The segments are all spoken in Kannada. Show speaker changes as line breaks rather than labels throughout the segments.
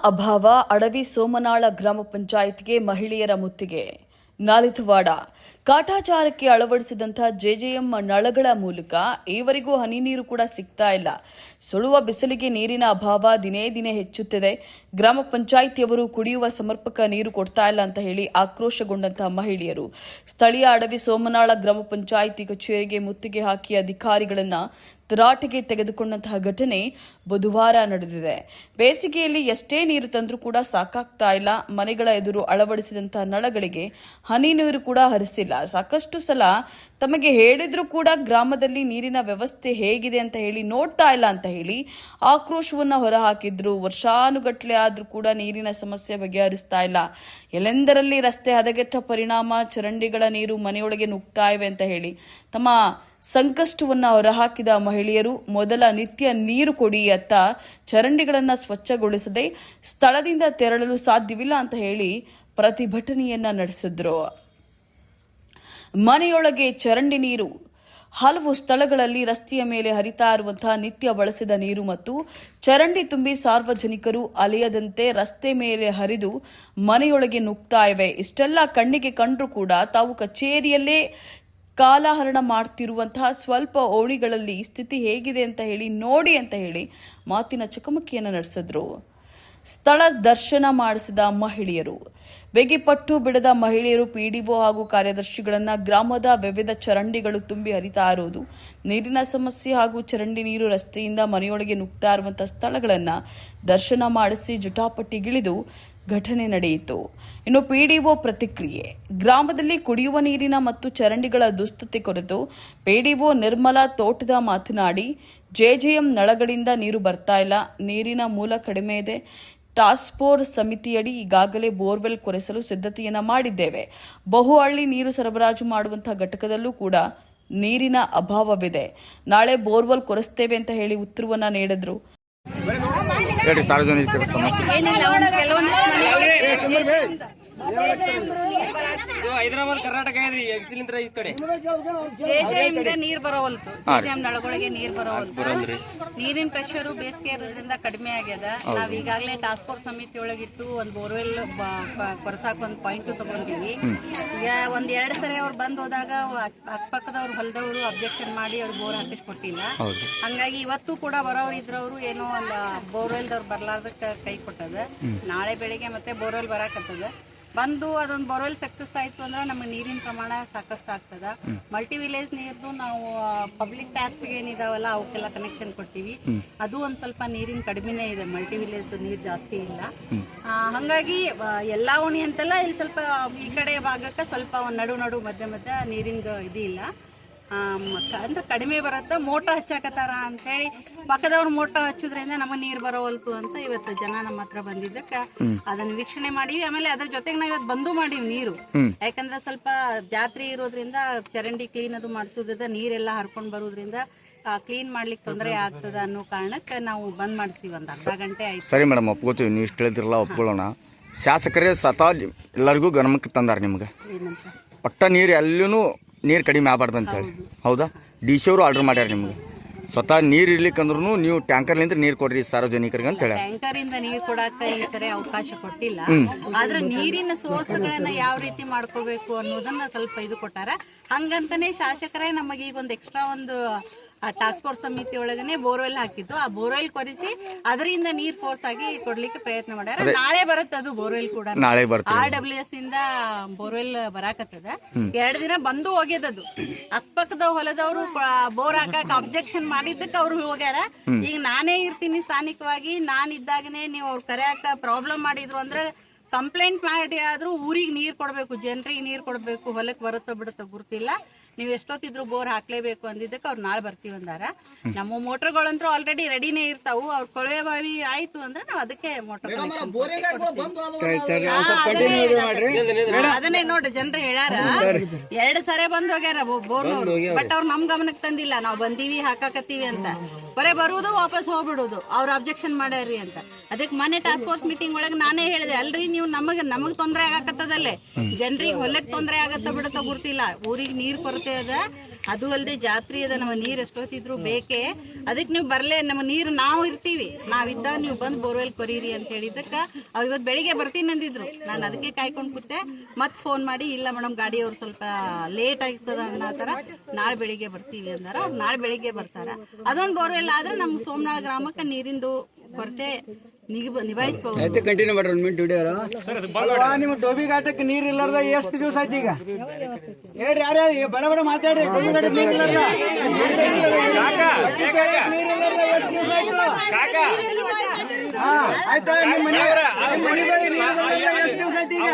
ಅಭಾವ ಅಡವಿ ಸೋಮನಾಳ ಗ್ರಾಮ ಪಂಚಾಯತ್ಗೆ ಮಹಿಳೆಯರ ಮುತ್ತಿಗೆ. ನಾಲಿತವಾಡ ಕಾಟಾಚಾರಕ್ಕೆ ಅಳವಡಿಸಿದಂಥ ಜೆಜೆಎಂ ನಳಗಳ ಮೂಲಕ ಈವರೆಗೂ ಹನಿ ನೀರು ಕೂಡ ಸಿಗ್ತಾ ಇಲ್ಲ. ಸುಳುವ ಬಿಸಿಲಿಗೆ ನೀರಿನ ಅಭಾವ ದಿನೇ ದಿನೇ ಹೆಚ್ಚುತ್ತಿದೆ. ಗ್ರಾಮ ಪಂಚಾಯಿತಿಯವರು ಕುಡಿಯುವ ಸಮರ್ಪಕ ನೀರು ಕೊಡ್ತಾ ಇಲ್ಲ ಅಂತ ಹೇಳಿ ಆಕ್ರೋಶಗೊಂಡಂತಹ ಮಹಿಳೆಯರು ಸ್ಥಳೀಯ ಅಡವಿ ಸೋಮನಾಳ ಗ್ರಾಮ ಪಂಚಾಯಿತಿ ಕಚೇರಿಗೆ ಮುತ್ತಿಗೆ ಹಾಕಿ ಅಧಿಕಾರಿಗಳನ್ನ ತರಾಟೆಗೆ ತೆಗೆದುಕೊಂಡಂತಹ ಘಟನೆ ಬುಧವಾರ ನಡೆದಿದೆ. ಬೇಸಿಗೆಯಲ್ಲಿ ಎಷ್ಟೇ ನೀರು ತಂದರೂ ಕೂಡ ಸಾಕಾಗ್ತಾ ಇಲ್ಲ. ಮನೆಗಳ ಎದುರು ಅಳವಡಿಸಿದಂತಹ ನಳಗಳಿಗೆ ಹನಿ ನೀರು ಕೂಡ ಹರಿಸಿಲ್ಲ. ಸಾಕಷ್ಟು ಸಲ ತಮಗೆ ಹೇಳಿದ್ರೂ ಕೂಡ ಗ್ರಾಮದಲ್ಲಿ ನೀರಿನ ವ್ಯವಸ್ಥೆ ಹೇಗಿದೆ ಅಂತ ಹೇಳಿ ನೋಡ್ತಾ ಇಲ್ಲ ಅಂತ ಹೇಳಿ ಆಕ್ರೋಶವನ್ನ ಹೊರಹಾಕಿದ್ರು. ವರ್ಷಾನುಗಟ್ಲೆ ಆದ್ರೂ ಕೂಡ ನೀರಿನ ಸಮಸ್ಯೆ ಬಗೆಹರಿಸ್ತಾ ಇಲ್ಲ. ಎಲ್ಲೆಂದರಲ್ಲಿ ರಸ್ತೆ ಹದಗೆಟ್ಟ ಪರಿಣಾಮ ಚರಂಡಿಗಳ ನೀರು ಮನೆಯೊಳಗೆ ನುಗ್ತಾ ಇವೆ ಅಂತ ಹೇಳಿ ತಮ್ಮ ಸಂಕಷ್ಟವನ್ನ ಹೊರಹಾಕಿದ ಮಹಿಳೆಯರು ಮೊದಲ ನಿತ್ಯ ನೀರು ಕೊಡಿ ಅತ್ತ ಚರಂಡಿಗಳನ್ನು ಸ್ವಚ್ಛಗೊಳಿಸದೆ ಸ್ಥಳದಿಂದ ತೆರಳಲು ಸಾಧ್ಯವಿಲ್ಲ ಅಂತ ಹೇಳಿ ಪ್ರತಿಭಟನೆಯನ್ನ ನಡೆಸಿದ್ರು. ಮನೆಯೊಳಗೆ ಚರಂಡಿ ನೀರು, ಹಲವು ಸ್ಥಳಗಳಲ್ಲಿ ರಸ್ತೆಯ ಮೇಲೆ ಹರಿತಾ ಇರುವಂತಹ ನಿತ್ಯ ಬಳಸಿದ ನೀರು ಮತ್ತು ಚರಂಡಿ ತುಂಬಿ ಸಾರ್ವಜನಿಕರು ಅಲೆಯದಂತೆ ರಸ್ತೆ ಮೇಲೆ ಹರಿದು ಮನೆಯೊಳಗೆ ನುಗ್ತಾ ಇವೆ. ಇಷ್ಟೆಲ್ಲ ಕಣ್ಣಿಗೆ ಕಂಡ್ರೂ ಕೂಡ ತಾವು ಕಚೇರಿಯಲ್ಲೇ ಕಾಲಹರಣ ಮಾಡ್ತಿರುವಂತಹ ಸ್ವಲ್ಪ ಓಣಿಗಳಲ್ಲಿ ಸ್ಥಿತಿ ಹೇಗಿದೆ ಅಂತ ಹೇಳಿ ನೋಡಿ ಅಂತ ಹೇಳಿ ಮಾತಿನ ಚಕಮಕಿಯನ್ನು ನಡೆಸಿದ್ರು. ಸ್ಥಳ ದರ್ಶನ ಮಾಡಿಸಿದ ಮಹಿಳೆಯರು, ಬೇಗಿಪಟ್ಟು ಬಿಡದ ಮಹಿಳೆಯರು ಪಿಡಿಒ ಹಾಗೂ ಕಾರ್ಯದರ್ಶಿಗಳನ್ನ ಗ್ರಾಮದ ವಿವಿಧ ಚರಂಡಿಗಳು ತುಂಬಿ ಹರಿತಾ ಇರುವುದು, ನೀರಿನ ಸಮಸ್ಯೆ ಹಾಗೂ ಚರಂಡಿ ನೀರು ರಸ್ತೆಯಿಂದ ಮನೆಯೊಳಗೆ ನುಗ್ತಾ ಇರುವಂತಹ ಸ್ಥಳಗಳನ್ನ ದರ್ಶನ ಮಾಡಿಸಿ ಜಟಾಪಟಿಗಿಳಿದು ಘಟನೆ ನಡೆಯಿತು. ಇನ್ನು ಪಿಡಿಒ ಪ್ರತಿಕ್ರಿಯೆ, ಗ್ರಾಮದಲ್ಲಿ ಕುಡಿಯುವ ನೀರಿನ ಮತ್ತು ಚರಂಡಿಗಳ ದುಸ್ಥಿತಿ ಕುರಿತು ಪಿಡಿಒ ನಿರ್ಮಲಾ ತೋಟದ ಮಾತನಾಡಿ, ಜೆಜೆಎಂ ನಳಗಳಿಂದ ನೀರು ಬರ್ತಾ ಇಲ್ಲ, ನೀರಿನ ಮೂಲ ಕಡಿಮೆ ಇದೆ. ಟಾಸ್ಕ್ ಫೋರ್ಸ್ ಸಮಿತಿಯಡಿ ಈಗಾಗಲೇ ಬೋರ್ವೆಲ್ ಕೊರೆಸಲು ಸಿದ್ಧತೆಯನ್ನ ಮಾಡಿದ್ದೇವೆ. ಬಹುಹಳ್ಳಿ ನೀರು ಸರಬರಾಜು ಮಾಡುವಂತಹ ಘಟಕದಲ್ಲೂ ಕೂಡ ನೀರಿನ ಅಭಾವವಿದೆ. ನಾಳೆ ಬೋರ್ವೆಲ್ ಕೊರೆಸ್ತೇವೆ ಅಂತ ಹೇಳಿ ಉತ್ತರವನ್ನ ನೀಡಿದ್ರು.
ಸಾರ್ವಜನಿಕರ ಸಮಸ್ಯೆ ಹೈದರಾಬಾದ್ ಕರ್ನಾಟಕ ಈ ಕಡೆ
ನೀರ್ ಬರೋವಲ್ತು, ನಳಗಳಿಗೆ ನೀರ್ ಬರೋವಲ್ತು. ನೀರಿನ ಪ್ರೆಷರ್ ಬೇಸಿಗೆ ಇರೋದ್ರಿಂದ ಕಡಿಮೆ ಆಗ್ಯದ. ನಾವ್ ಈಗಾಗಲೇ ಟಾಸ್ಕ್ ಫೋರ್ಸ್ ಸಮಿತಿ ಒಳಗಿಟ್ಟು ಒಂದ್ ಬೋರ್ವೆಲ್ ಕೊರಸಾಕ್ ಒಂದ್ ಪಾಯಿಂಟ್ ತಗೊಂಡಿವಿ. ಈಗ ಒಂದ್ 2 ಸರಿ ಅವ್ರು ಬಂದ್ ಹೋದಾಗ ಅಕ್ಕಪಕ್ಕದವ್ರು ಹೊಲದವ್ರು ಅಬ್ಜೆಕ್ಷನ್ ಮಾಡಿ ಅವ್ರು ಬೋರ್ ಹಾಕಿಸ್ಕೊಟ್ಟಿಲ್ಲ. ಹಂಗಾಗಿ ಇವತ್ತು ಕೂಡ ಬರೋರು ಇದ್ರವ್ರು ಏನೋ ಅಲ್ಲ ಬೋರ್ವೆಲ್ದವ್ರು ಬರ್ಲಾರ್ದಕ್ಕ ಕೈ ಕೊಟ್ಟದ. ನಾಳೆ ಬೆಳಿಗ್ಗೆ ಮತ್ತೆ ಬೋರ್ವೆಲ್ ಬರಾಕತ್ತದ. ಬಂದು ಅದೊಂದು ಬೋರ್ವೆಲ್ ಸಕ್ಸಸ್ ಆಯ್ತು ಅಂದ್ರೆ ನಮಗೆ ನೀರಿನ ಪ್ರಮಾಣ ಸಾಕಷ್ಟು ಆಗ್ತದ. ಮಲ್ಟಿ ವಿಲೇಜ್ ನೀರ್ದು ನಾವು ಪಬ್ಲಿಕ್ ಟ್ಯಾಪ್ಸ್ ಏನಿದಾವಲ್ಲ ಅವಕ್ಕೆಲ್ಲ ಕನೆಕ್ಷನ್ ಕೊಟ್ಟಿವಿ. ಅದು ಒಂದ್ ಸ್ವಲ್ಪ ನೀರಿನ ಕಡಿಮೆನೇ ಇದೆ, ಮಲ್ಟಿ ವಿಲೇಜ್ ನೀರ್ ಜಾಸ್ತಿ ಇಲ್ಲ. ಹಂಗಾಗಿ ಎಲ್ಲಾ ಓಣಿ ಅಂತಲ್ಲ, ಇಲ್ಲಿ ಸ್ವಲ್ಪ ಈ ಕಡೆ ಭಾಗಕ್ಕೆ ಸ್ವಲ್ಪ ನಡು ಮಧ್ಯ ನೀರಿನ ಇದು ಇಲ್ಲ, ಅಂದ್ರೆ ಕಡಿಮೆ ಬರತ್ತ. ಮೋಟರ್ ಹಚ್ಚಾಕತ್ತಾರ ಅಂತ ಹೇಳಿ ಪಕ್ಕದವ್ರು ಮೋಟರ್ ಹಚ್ಚುದ್ರಿಂದ ನಮಗೆ ನೀರ್ ಬರೋವಲ್ತು ಅಂತ ಇವತ್ತು ಜನ ನಮ್ಮ ಹತ್ರ ಬಂದಿದ್ದಕ್ಕ ಅದನ್ನ ವೀಕ್ಷಣೆ ಮಾಡಿವಿ. ಆಮೇಲೆ ಅದ್ರ ಜೊತೆಗೆ ನಾವ್ ಇವತ್ತು ಬಂದು ಮಾಡಿವಿ ನೀರು, ಯಾಕಂದ್ರೆ ಸ್ವಲ್ಪ ಜಾತ್ರೆ ಇರೋದ್ರಿಂದ ಚರಂಡಿ ಕ್ಲೀನ್ ಅದು ಮಾಡಿಸೋದ್ರಿಂದ ನೀರೆಲ್ಲ ಹರ್ಕೊಂಡ್ ಬರೋದ್ರಿಂದ ಕ್ಲೀನ್ ಮಾಡ್ಲಿಕ್ಕೆ ತೊಂದರೆ ಆಗ್ತದ ಅನ್ನೋ ಕಾರಣಕ್ಕೆ ನಾವು ಬಂದ್ ಮಾಡಿಸ್ತೀವಿ. ಒಂದ್ ಅರ್ಧ ಗಂಟೆ ಆಯ್ತು.
ಸರಿ ಮೇಡಮ್, ಒಪ್ಕೋತೀವಿ. ನೀವು ಇಷ್ಟು ಹೇಳಿದ್ರಲ್ಲ, ಒಪ್ಕೊಳ್ಳೋಣ. ಶಾಸಕರೇ ಸತಾ ಎಲ್ಲರಿಗೂ ಗಮನಕ್ಕೆ ತಂದಾರ ನಿಮ್ಗೆ ಒಟ್ಟ ನೀರು ಎಲ್ಲೂ ನೀರು ಕಡಿಮೆ ಆಗಬಾರ್ದು ಅಂತ ಹೇಳಿ. ಹೌದಾ? ಡಿಸಿ ಅವರು ಆರ್ಡರ್ ಮಾಡ್ಯಾರ ನಿಮ್ಗೆ ಸ್ವತಃ ನೀರು ಇರ್ಲಿಕ್ಕಂದ್ರೂ ನೀವು ಟ್ಯಾಂಕರ್ಲಿಂದ ನೀರು ಕೊಡ್ರಿ ಸಾರ್ವಜನಿಕರಿಗೆ ಅಂತ ಹೇಳಿ.
ಟ್ಯಾಂಕರ್ ಇಂದ ನೀರು ಕೊಡಾಕ ಈ ಸರಿ ಅವಕಾಶ ಕೊಟ್ಟಿಲ್ಲ. ಆದ್ರೆ ನೀರಿನ ಸೋರ್ಸ್ಗಳನ್ನ ಯಾವ ರೀತಿ ಮಾಡ್ಕೋಬೇಕು ಅನ್ನೋದನ್ನ ಸ್ವಲ್ಪ ಇದು ಕೊಟ್ಟಾರ. ಹಂಗಂತಾನೆ ಶಾಸಕರೇ ನಮಗೆ ಈಗ ಒಂದು ಎಕ್ಸ್ಟ್ರಾ ಒಂದು ಟಾಸ್ಕ್ ಫೋರ್ಸ್ ಸಮಿತಿ ಒಳಗನೆ ಬೋರ್ವೆಲ್ ಹಾಕಿದ್ದು. ಆ ಬೋರ್ವೆಲ್ ಕೊರಿಸಿ ಅದರಿಂದ ನೀರ್ ಫೋರ್ಸ್ ಆಗಿ ಕೊಡ್ಲಿಕ್ಕೆ ಪ್ರಯತ್ನ ಮಾಡ್ಯಾರ. ನಾಳೆ ಬರುತ್ತೆ ಅದು ಬೋರ್ವೆಲ್ ಕೂಡ.
ನಾಳೆ ಬರುತ್ತೆ.
RWS ಇಂದ ಬೋರ್ವೆಲ್ ಬರಾಕತ್ತದ. 2 ದಿನ ಬಂದು ಹೋಗ್ಯದದು. ಅಕ್ಕಪಕ್ಕದ ಹೊಲದವರು ಬೋರ್ ಹಾಕಕ್ ಅಬ್ಜೆಕ್ಷನ್ ಮಾಡಿದ್ದಕ್ಕೆ ಅವ್ರು ಹೋಗ್ಯಾರ. ಈಗ ನಾನೇ ಇರ್ತೀನಿ ಸ್ಥಾನಿಕವಾಗಿ, ನಾನಿದ್ದಾಗನೆ ನೀವು ಅವ್ರ ಕರೆಯಾಕ ಪ್ರಾಬ್ಲಮ್ ಮಾಡಿದ್ರು ಅಂದ್ರೆ ಕಂಪ್ಲೇಂಟ್ ಮಾಡಿ ಆದ್ರೂ ಊರಿಗೆ ನೀರ್ ಕೊಡ್ಬೇಕು, ಜನರಿಗೆ ನೀರ್ ಕೊಡ್ಬೇಕು. ಹೊಲಕ್ ಬರುತ್ತೋ ಬಿಡುತ್ತೋ ಗುರ್ತಿಲ್ಲ. ನೀವು ಎಷ್ಟೊತ್ತಿದ್ರು ಬೋರ್ ಹಾಕ್ಲೇಬೇಕು ಅಂದಿದ್ದಕ್ಕೆ ಅವ್ರು ನಾಳೆ ಬರ್ತೀವಿ ಅಂದಾರ. ನಮ್ಮ ಮೋಟರ್ಗಳಂತೂ ಆಲ್ರೆಡಿ ರೆಡಿನೇ ಇರ್ತಾವು. ಅವ್ರ ಕೊಳವೆ ಬಾವಿ ಆಯ್ತು ಅಂದ್ರೆ ನಾವು ಅದಕ್ಕೆ ಮೋಟರ್ ಅದನ್ನೇ ನೋಡ್ರಿ ಜನರು ಹೇಳ್ಯಾರ. 2 ಸರಿ ಬಂದ್ ಹೋಗ್ಯಾರ ಬೋರ್, ಬಟ್ ಅವ್ರು ನಮ್ ಗಮನಕ್ಕೆ ತಂದಿಲ್ಲ. ನಾವ್ ಬಂದೀವಿ ಹಾಕಾಕತ್ತೀವಿ ಅಂತ ಬರೇ ಬರುವುದು ವಾಪಸ್ ಹೋಗ್ಬಿಡುದು. ಅವ್ರು ಅಬ್ಜೆಕ್ಷನ್ ಮಾಡ್ಯಾರಿ ಅಂತ. ಅದಕ್ಕೆ ಮೊನ್ನೆ ಟಾಸ್ಕ್ ಫೋರ್ಸ್ ಮೀಟಿಂಗ್ ಒಳಗೆ ನಾನೇ ಹೇಳಿದೆ, ಅಲ್ರಿ ನೀವು ನೀವು ನಮಗ್ ತೊಂದ್ರೆ ಆಗಾಕತ್ತದಲ್ಲೇ, ಜನರಿಗೆ ಹೊಲಕ್ ತೊಂದ್ರೆ ಆಗತ್ತ ಬಿಡತ್ತ ಗೊತ್ತಿಲ್ಲ. ಊರಿಗೆ ನೀರ್ ಕೊರತೆ ಅದ, ಅದು ಅಲ್ಲದೆ ಜಾತ್ರೆ ಅದ, ನಮ್ಮ ನೀರ್ ಎಷ್ಟೊತ್ತಿದ್ರು ಬೇಕೇ. ಅದಕ್ಕೆ ನೀವು ಬರ್ಲೇ, ನಮ್ಮ ನೀರು ನಾವು ಇರ್ತೀವಿ, ನಾವಿದ್ದಾಗ ನೀವು ಬಂದ್ ಬೋರ್ವೆಲ್ ಕೊರೀರಿ ಅಂತ ಹೇಳಿದಕ್ಕ ಅವ್ರು ಇವತ್ತು ಬೆಳಿಗ್ಗೆ ಬರ್ತೀನಿ ಅಂದಿದ್ರು. ನಾನು ಅದಕ್ಕೆ ಕಾಯ್ಕೊಂಡ್ ಕೂತೆ. ಮತ್ ಫೋನ್ ಮಾಡಿ, ಇಲ್ಲ ಮೇಡಮ್ ಗಾಡಿ ಅವ್ರು ಸ್ವಲ್ಪ ಲೇಟ್ ಆಗ್ತದ ಅನ್ನತರ, ನಾಳೆ ಬೆಳಿಗ್ಗೆ ಬರ್ತೀವಿ ಅಂದಾರ. ಅವ್ರು ನಾಳೆ ಬೆಳಿಗ್ಗೆ ಬರ್ತಾರ. ಅದೊಂದು ಬೋರ್ವೆಲ್ ಆದ್ರೆ ನಮ್ ಸೋಮನಾಳ ಗ್ರಾಮಕ್ಕೆ ನೀರಿಂದು ಕೊರತೆ ನಿಭಾಯಿಸಬಹುದು.
ಕಂಟಿನ್ಯೂ ಮಾಡ್ರಿ 1 ಮಿನಿಟ್ ವಿಡಿಯೋ. ನಿಮ್ಮ ಟೋಬಿ ಘಾಟಕ್ಕೆ ನೀರ್ ಇಲ್ಲಾರ್ದ ಎಷ್ಟು ದಿವಸ ಆಯ್ತು ಈಗ ಹೇಳ್ರಿ? ಯಾರ್ಯಾರ ಬಡ ಬಡ ಮಾತಾಡ್ರಿ. ಟೋಬಿ ಘಾಟಕ್ಕೆ ನೀರ್ ಇಲ್ಲಾರ್ದ ಎಷ್ಟು ದಿವಸ ಆಯ್ತು? ಆಯ್ತಾ? ನಿಮ್ಮ ಮನೆಗಳಿಗೆ ನೀರು ಎಷ್ಟು ದಿವಸ ಆಯ್ತು ಈಗ?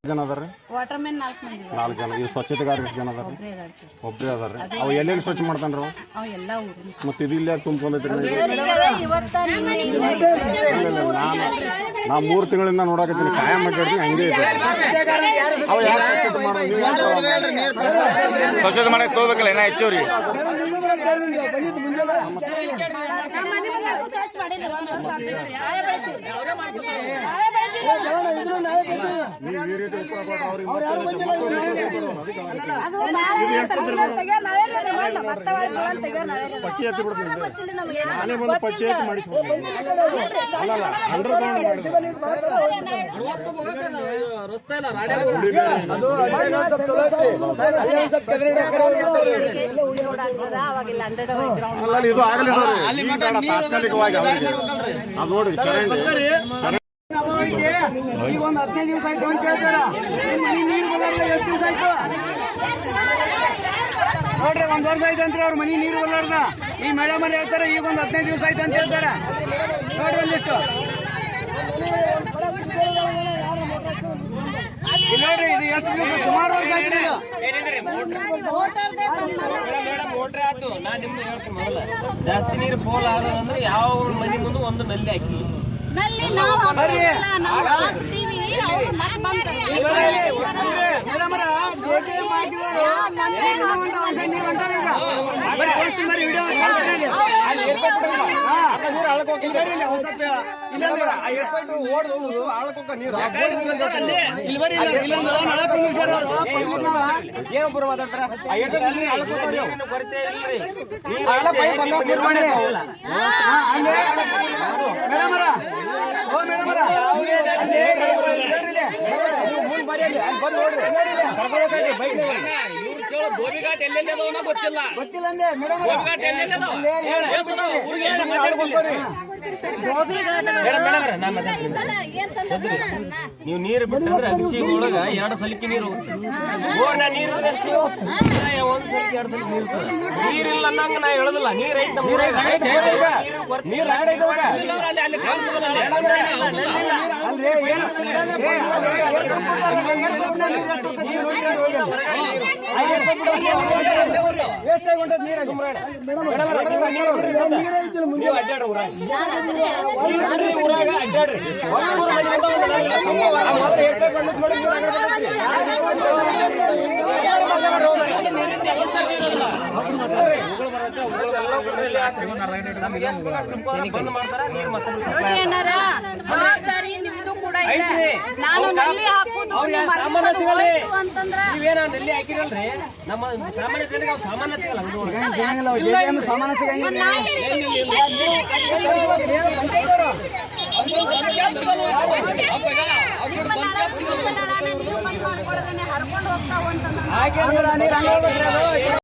ಜನ ಅದಾರ್ರಿ?
ವಾಟರ್ ಮ್ಯಾನ್ 4 ಮಂದಿ.
4 ಜನ. ಈ ಸ್ವಚ್ಛತೆಗಾರ ಎಷ್ಟು ಜನ ಅದಾರ? ಒಬ್ಬರೇ ಅದಾರ್ರಿ. ಅವು ಎಲ್ಲೆಲ್ಲಿ ಸ್ವಚ್ಛ ಮಾಡ್ತಾನ್ರಿ ಅವು?
ಎಲ್ಲ ಊರು
ಮತ್ತೆ ಇದು ಇಲ್ಲೇ ತುಂಬ್ಕೊಂಡೈತ್ರಿ? ನಾ 3 ತಿಂಗಳಿಂದ ನೋಡಕತ್ತೀನಿ, ಕಾಯಂ ಮಾಡ್ತೀನಿ, ಹಂಗೆ ಇದೆ. ಅವು ಯಾರು ಸ್ವಚ್ಛತೆ ಮಾಡೋದು?
ಸ್ವಚ್ಛತೆ ಮಾಡಕ್ಕೆ ತಗೋಬೇಕಲ್ಲ, ಏನೋ ಹೆಚ್ಚುವ್ರಿ.
ಪಟ್ಟಿ ಎತ್ತಿ ಬಿಡ್ತೀನಿ, ನಾನೇ ಬಂದು ಪಟ್ಟಿ ಎತ್ತಿ ಮಾಡಿಸ್ಬಿಡ್ತೀನಿ. ಅಲ್ಲಲ್ಲ, ಅಂಡರ್ಗ್ರೌಂಡ್ ಅಲ್ಲ, ಇದು ಆಗಲಿಲ್ಲ ತಾತ್ಕಾಲಿಕವಾಗಿ ಅದು ನೋಡಿ ಚರಂಡಿ.
ಈಗ ಒಂದು 15 ದಿವಸ ಆಯ್ತು ಅಂತ ಹೇಳ್ತಾರ. ನೀರು ಬರಲ್ಲ ಎಷ್ಟು ದಿವಸ ಆಯ್ತು ನೋಡ್ರಿ? 1 ವರ್ಷ ಆಯ್ತು ಅಂತ್ರಿ ಅವ್ರ ಮನಿ ನೀರು ಬರಲಾರ್ದ. ಈ ಮೇಡಮ್ ಅವ್ರು ಹೇಳ್ತಾರೆ ಈಗ ಒಂದು 15 ದಿವಸ ಆಯ್ತು ಅಂತ ಹೇಳ್ತಾರ. ನೋಡ್ರಿ ಒಂದಿಷ್ಟು ನೋಡ್ರಿ, ಇದು ಎಷ್ಟು ದಿವಸ? ಸುಮಾರು ವರ್ಷ ಆಯ್ತು.
ಮೋಟ್ರೆ ಆಯ್ತು. ನಾನ್ ನಿಮ್ಗೆ ಹೇಳ್ತೀನಿ, ಮೊದಲ ಜಾಸ್ತಿ ನೀರು ಪೋಲ್ ಆದ ಅಂದ್ರೆ ಯಾವ ಮನೆ ಮುಂದೆ ಒಂದು ನಲ್ಲಿ ಹಾಕಿ
ಏನೊಬ್ಬರು ಮಾತಾಡ್ತಾರ?
ಕೊರತೆ ಇಲ್ರಿ. ಗೋಬಿಘಾಟ್ ಎಲ್ಲೆಲ್ಲಿ ಅದಾವ ಗೊತ್ತಿಲ್ಲ.
ಗೊತ್ತಿಲ್ಲ ಅಂದೆ ಮೇಡಮ್.
ನೀವು ನೀರು ಬಿಟ್ಟಂದ್ರೆ ಅಗಸಿ ಒಳಗ 2 ಸಲಿಕೆ ನೀರು ಬೋರ್ನ ನೀರು ಎಷ್ಟು? 1 ಸಲಿಕೆ 2 ಸಲಿಕೆ ನೀರು. ನೀರಿಲ್ಲ ಅನ್ನಂಗ ನಾ ಹೇಳುದಿಲ್ಲ. ನೀರ್ ಐತೆ, ಊರಾಗ ಅಡ್ಡಾಡ್ರಿ. ಬಂದ್ ಮಾಡ್ತಾರ ನೀರು ಮತ್ತೆ
ನಾನು ನಲ್ಲಿ ಹಾಕುದು
ನೀವೇನ ನಲ್ಲಿ ಹಾಕಿರಲ್ರಿ. ನಮ್ಮ ಸಾಮಾನ್ಯ ಜನಕ್ಕೆ ಅವು ಸಾಮಾನ್ಯ ಸಿಗಲ್ಲ.
ಸಾಮಾನ್ಯ ಸಿಗಂಗಿಲ್ಲ.
ಹರ್ಕೊಂಡು ಹೋಗ್ತಾವ ಅಂತ